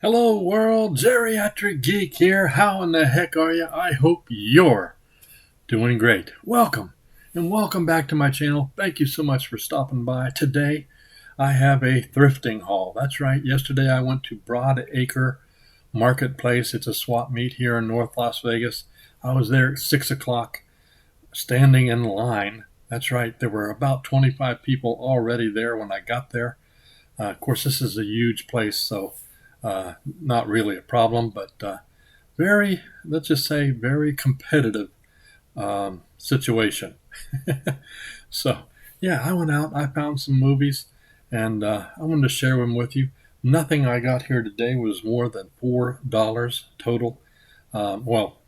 Hello world, Geriatric Geek here. How in the heck are you? I hope you're doing great. Welcome and welcome back to my channel. Thank you so much for stopping by. Today I have a thrifting haul. That's right. Yesterday I went to Broadacre Marketplace. It's a swap meet here in North Las Vegas. I was there at 6 o'clock standing in line. That's right. There were about 25 people already there when I got there. Of course, this is a huge place, so not really a problem, but very, let's just say, very competitive situation. So, yeah, I went out, I found some movies, and I wanted to share them with you. Nothing I got here today was more than $4 total. Well,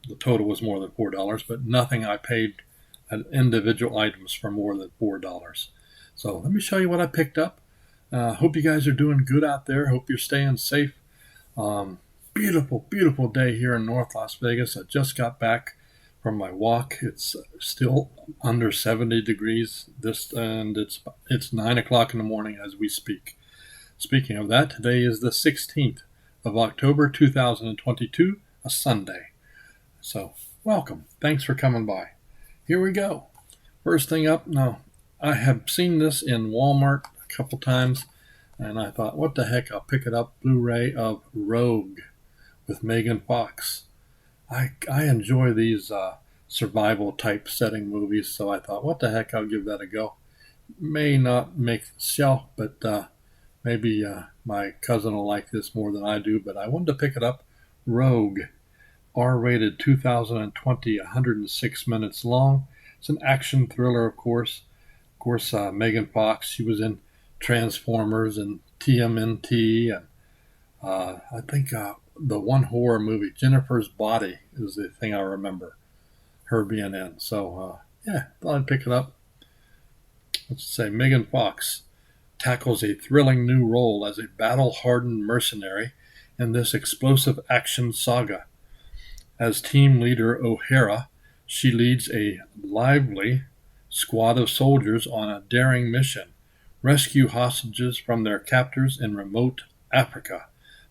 the total was more than $4, but nothing I paid at individual items for more than $4. So let me show you what I picked up. Hope you guys are doing good out there. Hope you're staying safe. Beautiful, beautiful day here in North Las Vegas. I just got back from my walk. It's still under 70 degrees. And it's 9 o'clock in the morning as we speak. Speaking of that, today is the 16th of October 2022, a Sunday. So welcome. Thanks for coming by. Here we go. First thing up. Now, I have seen this in Walmart couple times, and I thought, what the heck, I'll pick it up. Blu-ray of Rogue with Megan Fox. I enjoy these survival type setting movies, so I thought, what the heck, I'll give that a go. May not make the shelf, but maybe my cousin will like this more than I do, but I wanted to pick it up. Rogue, R-rated, 2020, 106 minutes long. It's an action thriller, of course. Of course, Megan Fox, she was in Transformers and TMNT, and I think the one horror movie, Jennifer's Body, is the thing I remember her being in. So yeah, thought I'd pick it up. Let's say Megan Fox tackles a thrilling new role as a battle-hardened mercenary in this explosive action saga. As team leader O'Hara, she leads a lively squad of soldiers on a daring mission: rescue hostages from their captors in remote Africa.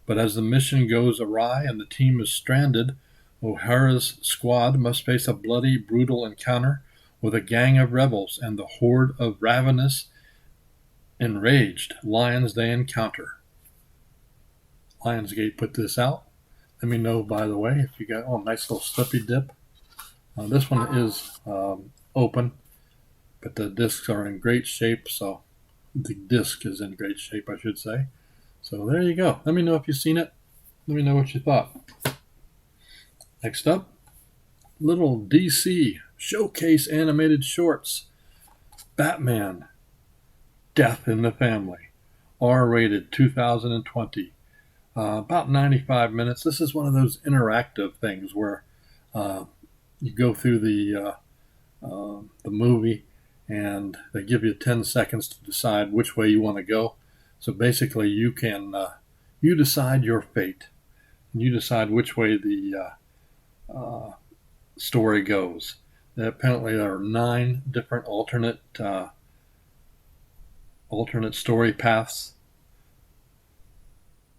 But as the mission goes awry and the team is stranded, O'Hara's squad must face a bloody, brutal encounter with a gang of rebels and the horde of ravenous, enraged lions they encounter. Lionsgate put this out. Let me know, by the way, if you got, nice little slippy dip. This one is open, but the discs are in great shape, so the disc is in great shape, I should say. So there you go. Let me know if you've seen it. Let me know what you thought. Next up, little DC showcase animated shorts. Batman, Death in the Family, R-rated, 2020. About 95 minutes. This is one of those interactive things where you go through the movie, and they give you 10 seconds to decide which way you want to go. So basically, you can you decide your fate, and you decide which way the story goes. Apparently, there are 9 different alternate story paths.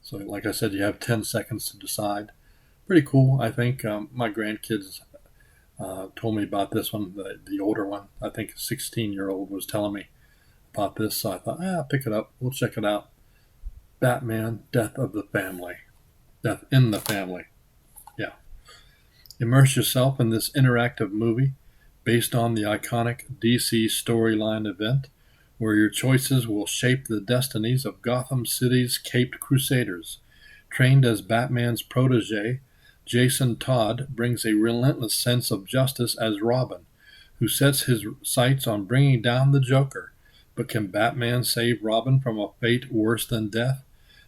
So, like I said, you have 10 seconds to decide. Pretty cool, I think. My grandkids told me about this one, the older one. I think a 16-year-old was telling me about this, so I thought, I'll pick it up. We'll check it out. Batman, Death of the Family. Death in the Family. Yeah. Immerse yourself in this interactive movie based on the iconic DC storyline event, where your choices will shape the destinies of Gotham City's caped crusaders. Trained as Batman's protege, Jason Todd brings a relentless sense of justice as Robin, who sets his sights on bringing down the Joker. But can Batman save Robin from a fate worse than death?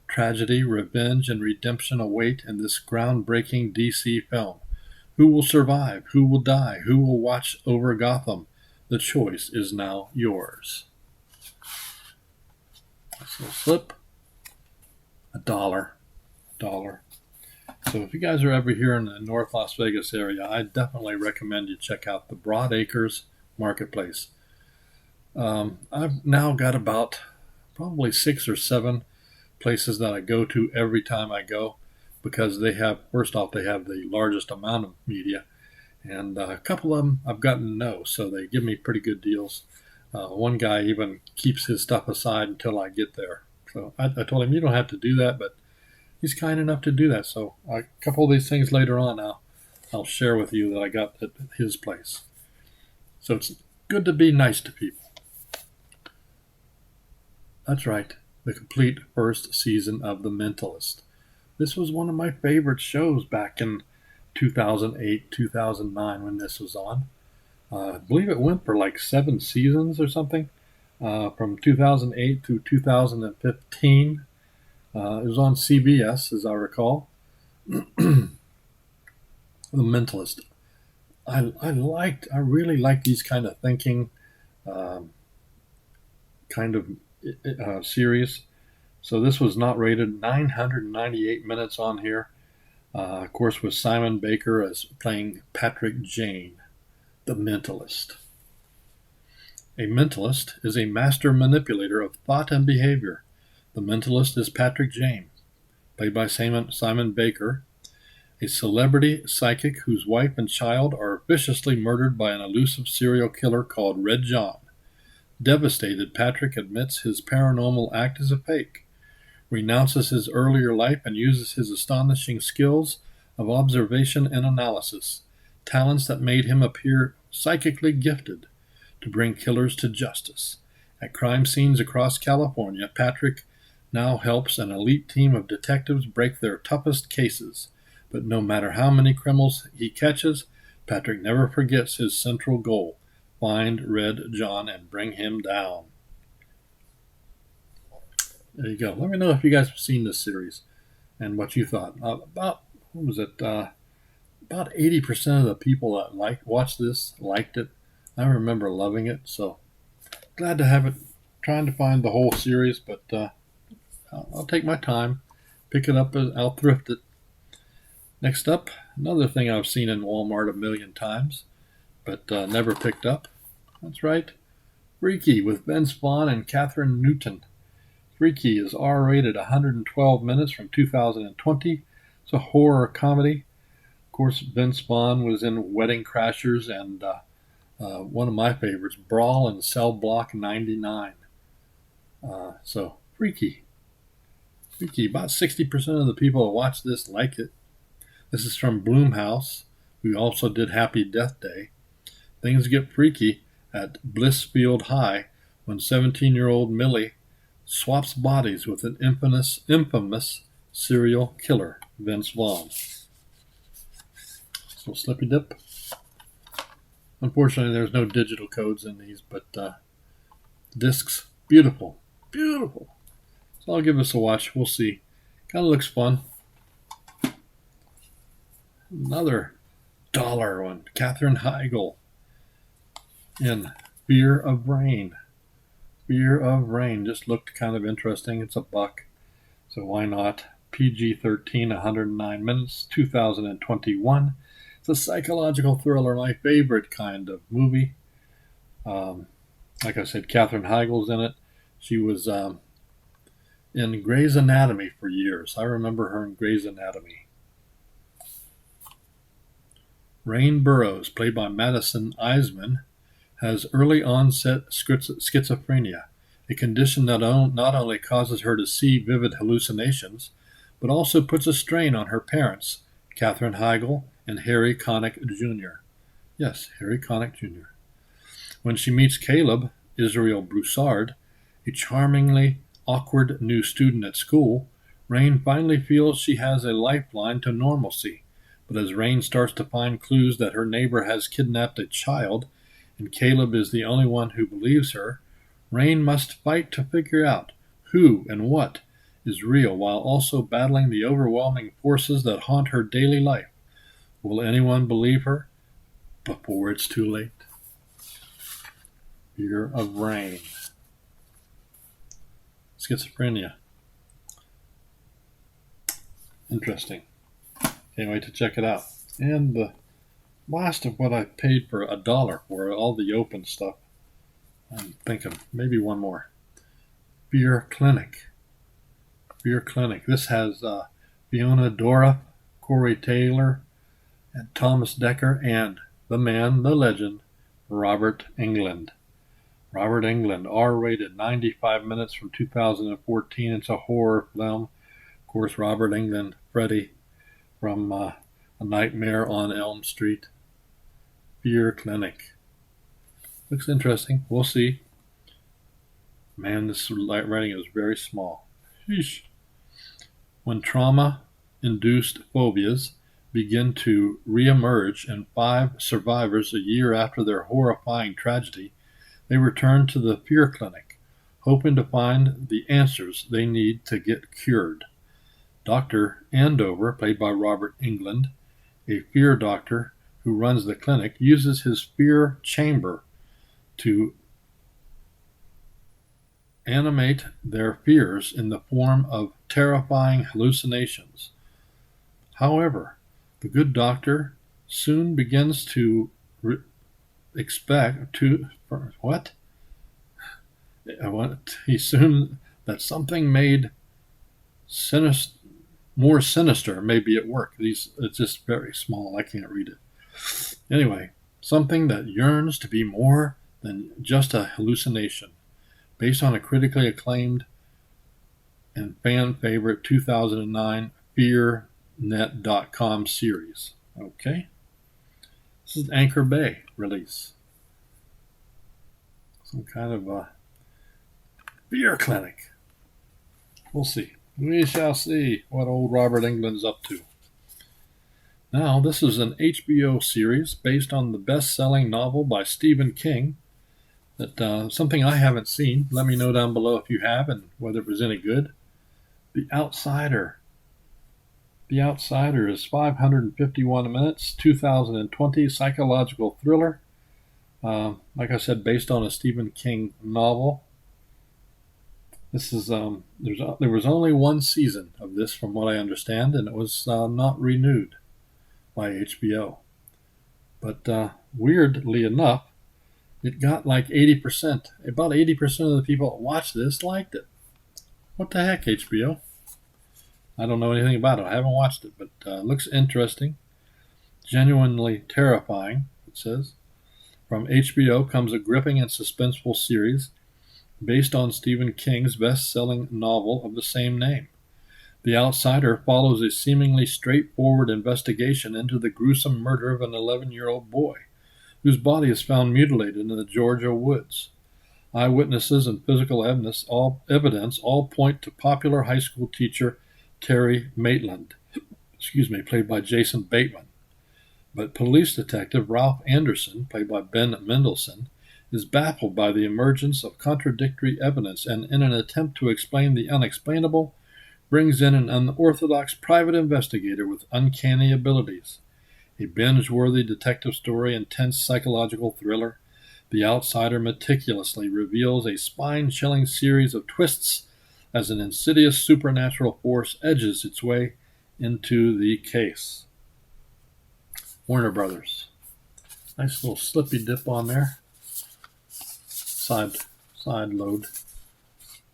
Tragedy, revenge, and redemption await in this groundbreaking DC film. Who will survive? Who will die? Who will watch over Gotham? The choice is now yours. This little slip, $1. So if you guys are ever here in the North Las Vegas area, I definitely recommend you check out the Broadacres Marketplace. I've now got about probably 6 or 7 places that I go to every time I go, because they have, first off, they have the largest amount of media, and a couple of them I've gotten to know, so they give me pretty good deals. One guy even keeps his stuff aside until I get there. So I told him, you don't have to do that, but he's kind enough to do that. So a couple of these things later on I'll share with you that I got at his place. So it's good to be nice to people. That's right, the complete first season of The Mentalist. This was one of my favorite shows back in 2008, 2009 when this was on. I believe it went for like 7 seasons or something, from 2008 to 2015. It was on CBS, as I recall. The Mentalist. I really like these kind of thinking kind of series. So this was not rated. 998 minutes on here. Of course, with Simon Baker as playing Patrick Jane, the mentalist. A mentalist is a master manipulator of thought and behavior. The mentalist is Patrick Jane, played by Simon Baker, a celebrity psychic whose wife and child are viciously murdered by an elusive serial killer called Red John. Devastated, Patrick admits his paranormal act is a fake, renounces his earlier life, and uses his astonishing skills of observation and analysis, talents that made him appear psychically gifted, to bring killers to justice. At crime scenes across California, Patrick now helps an elite team of detectives break their toughest cases. But no matter how many criminals he catches, Patrick never forgets his central goal: find Red John and bring him down. There you go. Let me know if you guys have seen this series and what you thought. About 80% of the people that watched this liked it. I remember loving it, so glad to have it. Trying to find the whole series, but I'll take my time, pick it up, I'll thrift it. Next up, another thing I've seen in Walmart a million times, but never picked up. That's right, Freaky with Vince Vaughn and Catherine Newton. Freaky is R-rated, 112 minutes, from 2020. It's a horror comedy. Of course, Vince Vaughn was in Wedding Crashers and one of my favorites, Brawl in Cell Block 99. So, Freaky. About 60% of the people that watch this like it. This is from Blumhouse, who also did Happy Death Day. Things get freaky at Blissfield High when 17-year-old Millie swaps bodies with an infamous serial killer, Vince Vaughn. So slippy dip. Unfortunately, there's no digital codes in these, but discs, beautiful. So I'll give this a watch. We'll see. Kind of looks fun. Another dollar one. Katherine Heigl in Fear of Rain. Fear of Rain just looked kind of interesting. It's $1, so why not? PG-13, 109 minutes, 2021. It's a psychological thriller, my favorite kind of movie. Like I said, Katherine Heigl's in it. She was in Grey's Anatomy for years. I remember her in Grey's Anatomy. Rain Burrows, played by Madison Eisman, has early onset schizophrenia, a condition that not only causes her to see vivid hallucinations, but also puts a strain on her parents, Katherine Heigl and Harry Connick Jr. Yes, Harry Connick Jr. When she meets Caleb, Israel Broussard, a charmingly awkward new student at school, Rain finally feels she has a lifeline to normalcy. But as Rain starts to find clues that her neighbor has kidnapped a child, and Caleb is the only one who believes her, Rain must fight to figure out who and what is real while also battling the overwhelming forces that haunt her daily life. Will anyone believe her before it's too late? Fear of Rain. Schizophrenia. Interesting. Can't wait to check it out. And the last of what I paid for $1 for, all the open stuff. I'm thinking maybe one more. Fear Clinic. Fear Clinic. This has Fiona Dora, Corey Taylor, and Thomas Dekker, and the man, the legend, Robert Englund. Robert Englund, R-rated, 95 minutes from 2014. It's a horror film. Of course, Robert Englund, Freddy from A Nightmare on Elm Street. Fear Clinic. Looks interesting. We'll see. Man, this writing is very small. Sheesh. When trauma-induced phobias begin to reemerge in 5 survivors a year after their horrifying tragedy, they return to the Fear Clinic, hoping to find the answers they need to get cured. Dr. Andover, played by Robert Englund, a fear doctor who runs the clinic, uses his fear chamber to animate their fears in the form of terrifying hallucinations. However, the good doctor soon begins to that something made more sinister may be at work. It's just very small. I can't read it. Anyway, something that yearns to be more than just a hallucination. Based on a critically acclaimed and fan favorite 2009 FearNet.com series. Okay. This is an Anchor Bay release. Some kind of a fear clinic. We'll see. We shall see what old Robert Englund's up to. Now, this is an HBO series based on the best-selling novel by Stephen King. Something I haven't seen. Let me know down below if you have and whether it was any good. The Outsider. The Outsider is 551 minutes, 2020 psychological thriller. Like I said, based on a Stephen King novel. This is there was only one season of this, from what I understand, and it was not renewed by HBO. But weirdly enough, it got like 80%. About 80% of the people that watched this liked it. What the heck, HBO? I don't know anything about it. I haven't watched it, but looks interesting. Genuinely terrifying, it says. From HBO comes a gripping and suspenseful series based on Stephen King's best-selling novel of the same name. The Outsider follows a seemingly straightforward investigation into the gruesome murder of an 11-year-old boy, whose body is found mutilated in the Georgia woods. Eyewitnesses and physical evidence all point to popular high school teacher Terry Maitland, played by Jason Bateman. But police detective Ralph Anderson, played by Ben Mendelsohn, is baffled by the emergence of contradictory evidence and, in an attempt to explain the unexplainable, brings in an unorthodox private investigator with uncanny abilities. A binge-worthy detective story, intense psychological thriller, The Outsider meticulously reveals a spine-chilling series of twists as an insidious supernatural force edges its way into the case. Warner Brothers. Nice little slippy dip on there. Side load.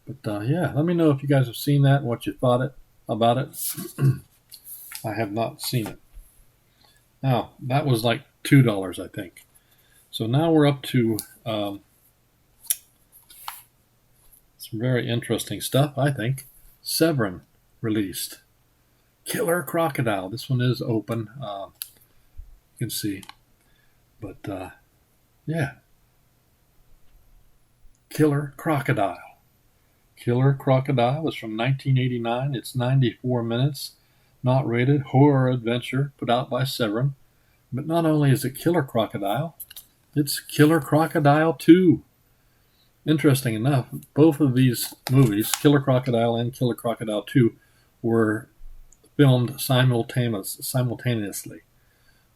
But yeah, let me know if you guys have seen that and what you thought about it. I have not seen it. Now, that was like $2, I think. So now we're up to some very interesting stuff, I think. Severin released. Killer Crocodile. This one is open. You can see. But, yeah. Killer Crocodile. Killer Crocodile is from 1989. It's 94 minutes. Not rated. Horror adventure put out by Severin. But not only is it Killer Crocodile, it's Killer Crocodile 2. Interesting enough, both of these movies, Killer Crocodile and Killer Crocodile 2, were filmed simultaneously.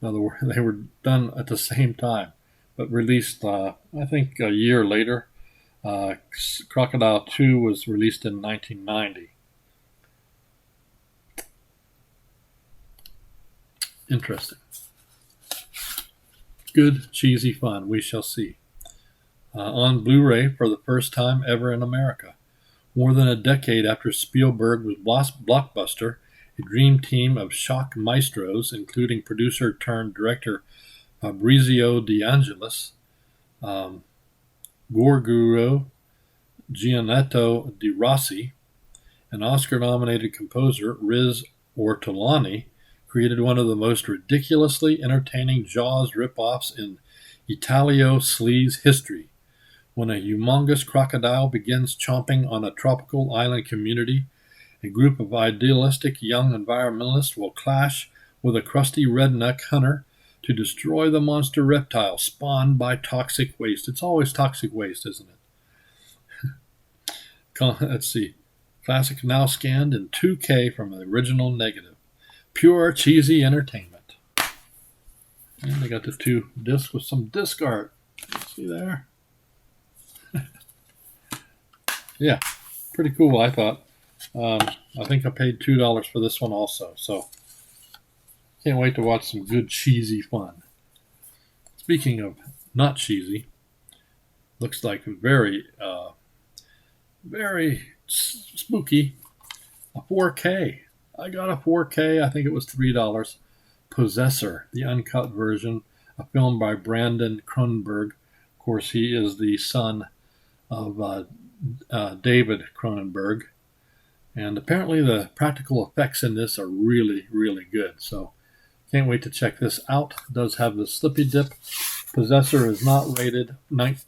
In other words, they were done at the same time, but released, I think, a year later. Crocodile 2 was released in 1990. Interesting. Good, cheesy fun. We shall see. On Blu-ray for the first time ever in America. More than a decade after Spielberg's blockbuster, a dream team of shock maestros, including producer-turned-director Fabrizio De Angelis, um, gore guru Gianetto De Rossi, and Oscar-nominated composer Riz Ortolani, created one of the most ridiculously entertaining Jaws ripoffs in Italio sleaze history. When a humongous crocodile begins chomping on a tropical island community, a group of idealistic young environmentalists will clash with a crusty redneck hunter to destroy the monster reptile spawned by toxic waste. It's always toxic waste, isn't it? Let's see. Classic now scanned in 2K from the original negative. Pure cheesy entertainment. And they got the 2 discs with some disc art. See there? Yeah, pretty cool, I thought. I think I paid $2 for this one also, so can't wait to watch some good cheesy fun. Speaking of not cheesy, looks like very spooky. A 4K. I got a 4K. I think it was $3. Possessor, the uncut version, a film by Brandon Cronenberg. Of course, he is the son of David Cronenberg. And apparently the practical effects in this are really, really good. So can't wait to check this out. It does have the slippy dip. Possessor is not rated.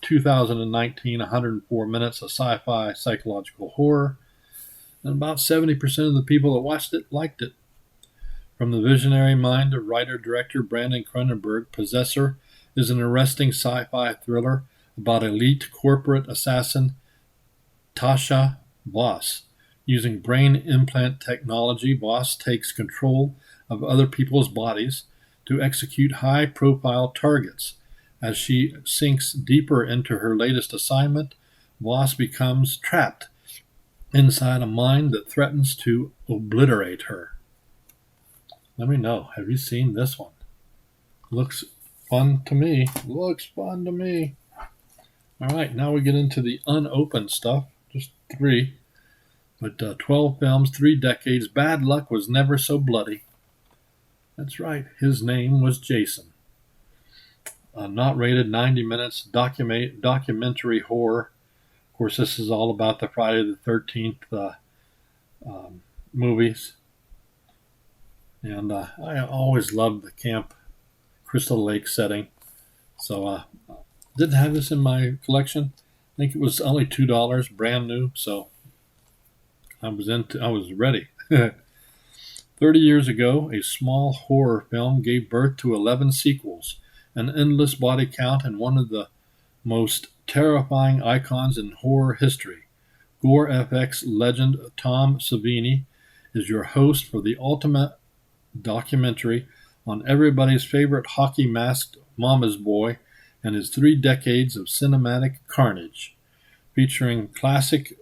2019, 104 minutes of sci-fi psychological horror. And about 70% of the people that watched it liked it. From the visionary mind of writer-director Brandon Cronenberg, Possessor is an arresting sci-fi thriller about elite corporate assassin Tasha Voss. Using brain implant technology, Voss takes control of other people's bodies to execute high-profile targets. As she sinks deeper into her latest assignment, Voss becomes trapped inside a mind that threatens to obliterate her. Let me know. Have you seen this one? Looks fun to me. Looks fun to me. All right, now we get into the unopened stuff. Just 3. But 12 films, 3 decades. Bad luck was never so bloody. That's right. His name was Jason. Not rated, 90 minutes. Documentary horror. Of course, this is all about the Friday the 13th movies. And I always loved the Camp Crystal Lake setting. So didn't have this in my collection. I think it was only $2, brand new. So I was ready. 30 years ago, a small horror film gave birth to 11 sequels, an endless body count, and one of the most terrifying icons in horror history. Gore FX legend Tom Savini is your host for the ultimate documentary on everybody's favorite hockey masked mama's boy and his 3 decades of cinematic carnage, featuring classic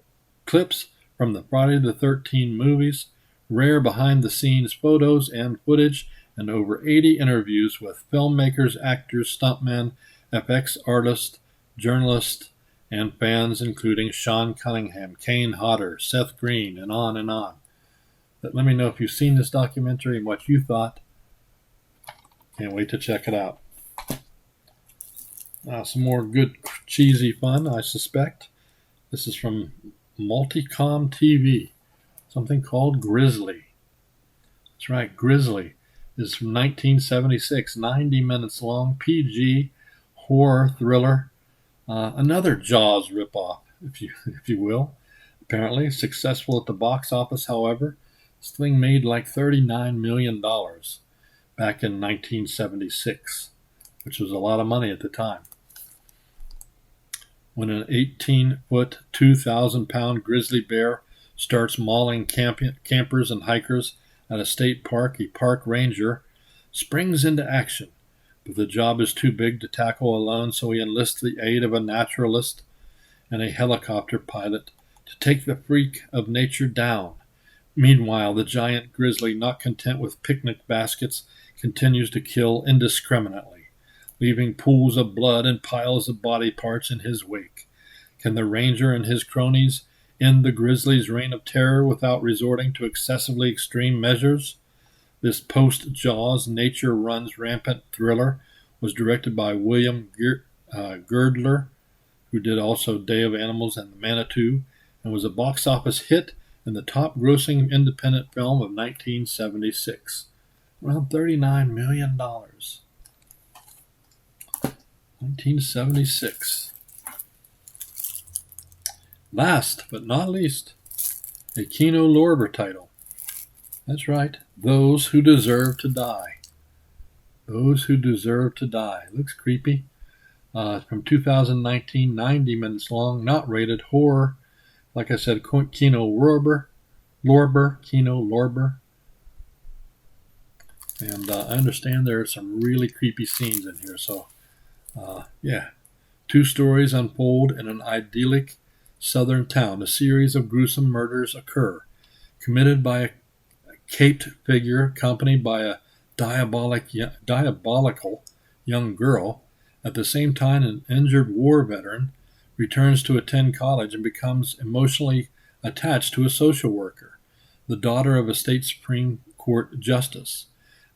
clips from the Friday the 13th movies, rare behind-the-scenes photos and footage, and over 80 interviews with filmmakers, actors, stuntmen, FX artists, journalists, and fans, including Sean Cunningham, Kane Hodder, Seth Green, and on and on. But let me know if you've seen this documentary and what you thought. Can't wait to check it out. Some more good cheesy fun, I suspect. This is from Multicom TV, something called Grizzly. That's right, Grizzly is from 1976, 90 minutes long, PG horror thriller. Another Jaws ripoff, if you will. Apparently successful at the box office, however. This thing made like $39 million back in 1976, which was a lot of money at the time. When an 18-foot, 2,000-pound grizzly bear starts mauling campers and hikers at a state park, a park ranger springs into action. But the job is too big to tackle alone, so he enlists the aid of a naturalist and a helicopter pilot to take the freak of nature down. Meanwhile, the giant grizzly, not content with picnic baskets, continues to kill indiscriminately, leaving pools of blood and piles of body parts in his wake. Can the ranger and his cronies end the grizzly's reign of terror without resorting to excessively extreme measures. This post-Jaws nature runs rampant thriller was directed by William Girdler, who did also Day of Animals and The Manitou, and was a box office hit and the top-grossing independent film of 1976. Around $39 million. 1976. Last but not least, a Kino Lorber title. That's right, Those Who Deserve to Die. Those Who Deserve to Die. Looks creepy. From 2019, 90 minutes long, not rated, horror. Like I said, Kino Lorber. Kino Lorber. And I understand there are some really creepy scenes in here. So, yeah. Two stories unfold in an idyllic southern town. A series of gruesome murders occur, committed by a caped figure accompanied by a diabolical young girl. At the same time, an injured war veteran returns to attend college and becomes emotionally attached to a social worker, the daughter of a state Supreme Court justice.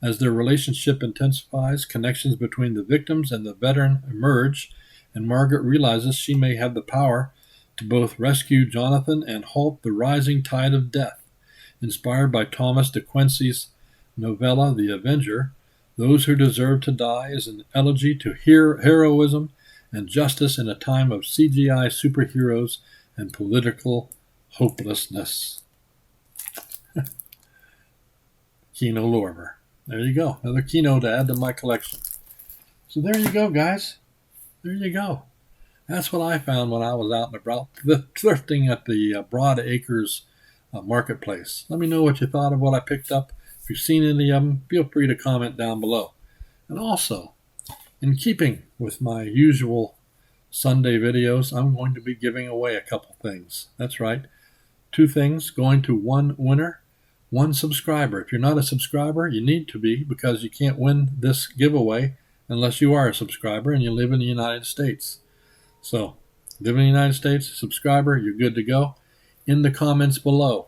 As their relationship intensifies, connections between the victims and the veteran emerge, and Margaret realizes she may have the power to both rescue Jonathan and halt the rising tide of death. Inspired by Thomas de Quincey's novella The Avenger, Those Who Deserve to Die is an elegy to heroism and justice in a time of CGI superheroes and political hopelessness. Kino Lorber. There you go. Another Kino to add to my collection. So there you go, guys. There you go. That's what I found when I was out and about thrifting at the Broadacres Marketplace. Let me know what you thought of what I picked up. If you've seen any of them, feel free to comment down below. And also, in keeping with my usual Sunday videos, I'm going to be giving away a couple things. That's right. 2 things going to 1 winner, 1 subscriber. If you're not a subscriber, you need to be, because you can't win this giveaway unless you are a subscriber and you live in the United States. So, live in the United States, subscriber, you're good to go. In the comments below,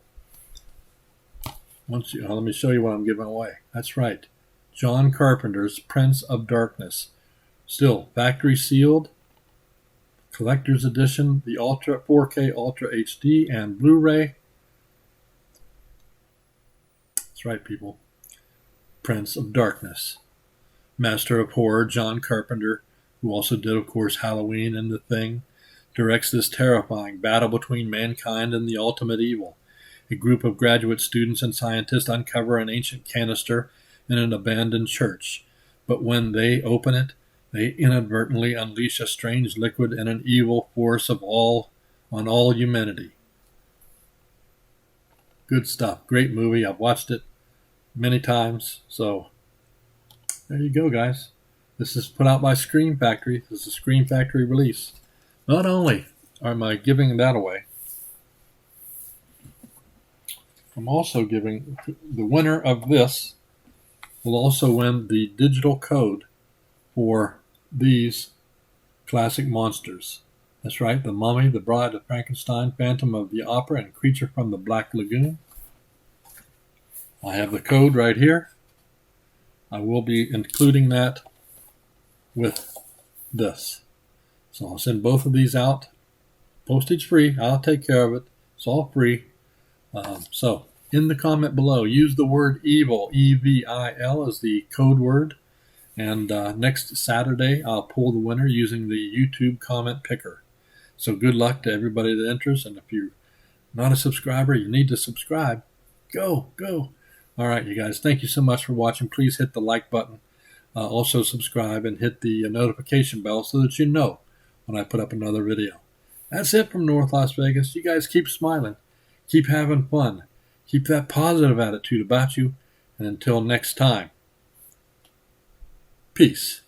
let me show you what I'm giving away. That's right. John Carpenter's Prince of Darkness. Still factory sealed, collector's edition, the Ultra 4K Ultra HD and Blu-ray. That's right, people. Prince of Darkness. Master of horror John Carpenter, who also did, of course, Halloween and The Thing, directs this terrifying battle between mankind and the ultimate evil. A group of graduate students and scientists uncover an ancient canister in an abandoned church, but when they open it, they inadvertently unleash a strange liquid and an evil force on all humanity. Good stuff. Great movie. I've watched it many times. So there you go, guys. This is put out by Scream Factory. This is a Scream Factory release. Not only am I giving that away, I'm also giving the winner of this will also win the digital code for these classic monsters. That's right, The Mummy, The Bride of Frankenstein, Phantom of the Opera, and Creature from the Black Lagoon. I have the code right here. I will be including that with this. So I'll send both of these out. Postage free. I'll take care of it. It's all free. So in the comment below, use the word EVIL, E-V-I-L, as the code word. And next Saturday, I'll pull the winner using the YouTube comment picker. So good luck to everybody that enters. And if you're not a subscriber, you need to subscribe. Go. All right, you guys. Thank you so much for watching. Please hit the like button. Also subscribe and hit the notification bell so that you know when I put up another video. That's it from North Las Vegas. You guys keep smiling. Keep having fun. Keep that positive attitude about you. And until next time, peace.